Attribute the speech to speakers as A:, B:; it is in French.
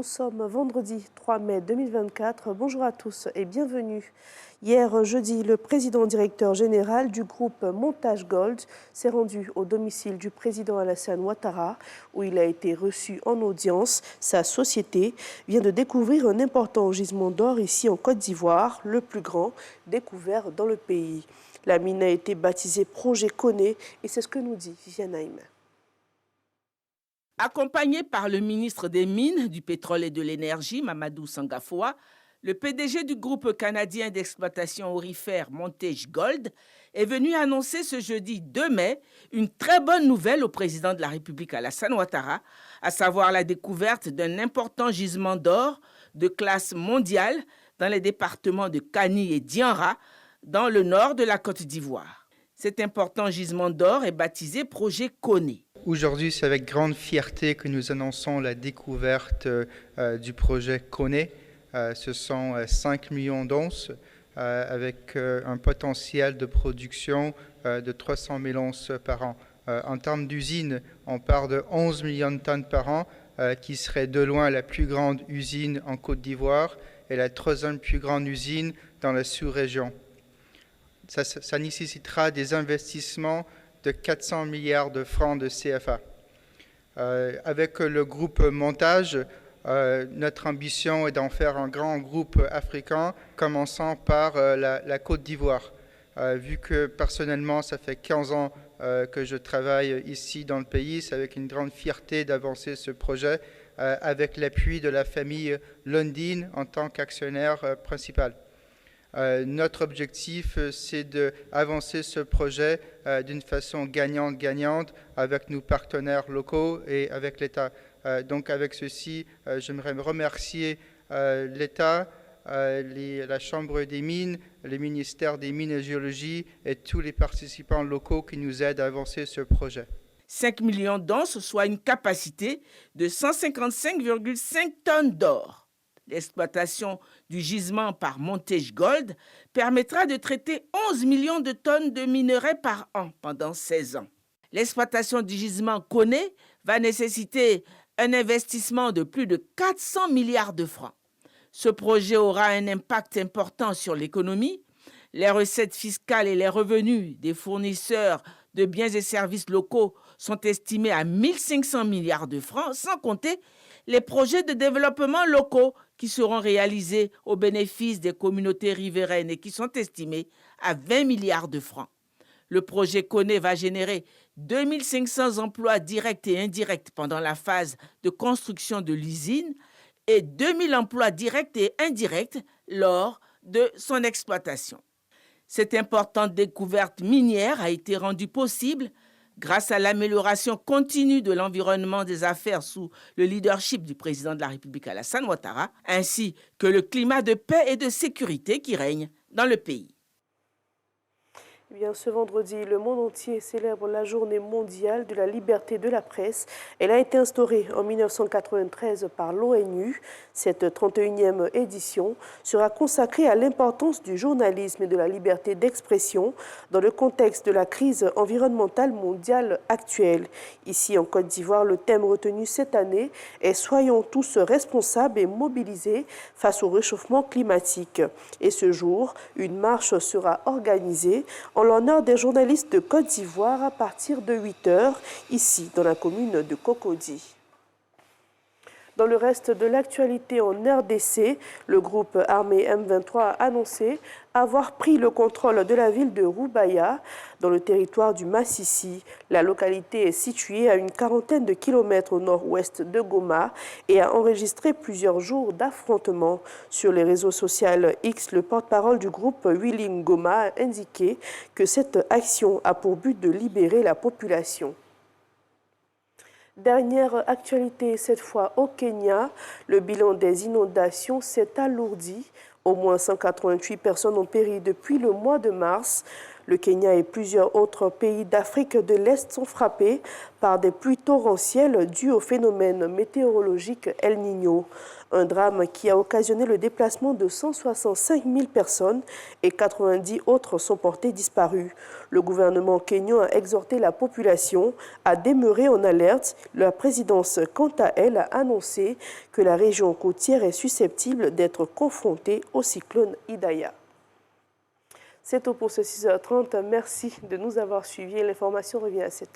A: Nous sommes vendredi 3 mai 2024. Bonjour à tous et bienvenue. Hier jeudi, le président directeur général du groupe Montage Gold s'est rendu au domicile du président Alassane Ouattara où il a été reçu en audience. Sa société vient de découvrir un important gisement d'or ici en Côte d'Ivoire, le plus grand découvert dans le pays. La mine a été baptisée Projet Koné et c'est ce que nous dit Viviane Naïm.
B: Accompagné par le ministre des Mines, du Pétrole et de l'Énergie, Mamadou Sangafoua, le PDG du groupe canadien d'exploitation aurifère Montage Gold est venu annoncer ce jeudi 2 mai une très bonne nouvelle au président de la République Alassane Ouattara, à savoir la découverte d'un important gisement d'or de classe mondiale dans les départements de Kani et Dianra, dans le nord de la Côte d'Ivoire. Cet important gisement d'or est baptisé Projet Koné.
C: Aujourd'hui, c'est avec grande fierté que nous annonçons la découverte du projet Koné. Ce sont 5 millions d'onces avec un potentiel de production de 300 000 onces par an. En termes d'usine, on part de 11 millions de tonnes par an, qui serait de loin la plus grande usine en Côte d'Ivoire et la troisième plus grande usine dans la sous-région. Ça nécessitera des investissements de 400 milliards de francs de CFA. Avec le groupe Montage, notre ambition est d'en faire un grand groupe africain, commençant par la Côte d'Ivoire. Vu que personnellement, ça fait 15 ans que je travaille ici dans le pays, c'est avec une grande fierté d'avancer ce projet avec l'appui de la famille Lundin en tant qu'actionnaire principal. Notre objectif, c'est d'avancer ce projet d'une façon gagnante-gagnante avec nos partenaires locaux et avec l'État. Donc avec ceci, j'aimerais remercier l'État, la Chambre des mines, le ministère des Mines et Géologie et tous les participants locaux qui nous aident à avancer ce projet.
B: 5 millions d'onces, soit une capacité de 155,5 tonnes d'or. L'exploitation du gisement par Montage Gold permettra de traiter 11 millions de tonnes de minerais par an pendant 16 ans. L'exploitation du gisement Koné va nécessiter un investissement de plus de 400 milliards de francs. Ce projet aura un impact important sur l'économie. Les recettes fiscales et les revenus des fournisseurs de biens et services locaux sont estimés à 1 500 milliards de francs, sans compter les projets de développement locaux qui seront réalisés au bénéfice des communautés riveraines et qui sont estimés à 20 milliards de francs. Le projet Koné va générer 2 500 emplois directs et indirects pendant la phase de construction de l'usine et 2 000 emplois directs et indirects lors de son exploitation. Cette importante découverte minière a été rendue possible grâce à l'amélioration continue de l'environnement des affaires sous le leadership du président de la République Alassane Ouattara, ainsi que le climat de paix et de sécurité qui règne dans le pays.
A: Eh bien, ce vendredi, le monde entier célèbre la journée mondiale de la liberté de la presse. Elle a été instaurée en 1993 par l'ONU. Cette 31e édition sera consacrée à l'importance du journalisme et de la liberté d'expression dans le contexte de la crise environnementale mondiale actuelle. Ici, en Côte d'Ivoire, le thème retenu cette année est « Soyons tous responsables et mobilisés face au réchauffement climatique ». Et ce jour, une marche sera organisée en l'honneur des journalistes de Côte d'Ivoire à partir de 8 h, ici dans la commune de Cocody. Dans le reste de l'actualité en RDC, le groupe armé M23 a annoncé avoir pris le contrôle de la ville de Roubaïa, dans le territoire du Massissi. La localité est située à une quarantaine de kilomètres au nord-ouest de Goma et a enregistré plusieurs jours d'affrontements. Sur les réseaux sociaux X, le porte-parole du groupe Willy Ngoma a indiqué que cette action a pour but de libérer la population. Dernière actualité, cette fois au Kenya, le bilan des inondations s'est alourdi. Au moins 188 personnes ont péri depuis le mois de mars. Le Kenya et plusieurs autres pays d'Afrique de l'Est sont frappés par des pluies torrentielles dues au phénomène météorologique El Niño. Un drame qui a occasionné le déplacement de 165 000 personnes et 90 autres sont portés disparus. Le gouvernement kényan a exhorté la population à demeurer en alerte. La présidence, quant à elle, a annoncé que la région côtière est susceptible d'être confrontée au cyclone Idaya. C'est tout pour ce 6h30. Merci de nous avoir suivis. L'information revient à 7h.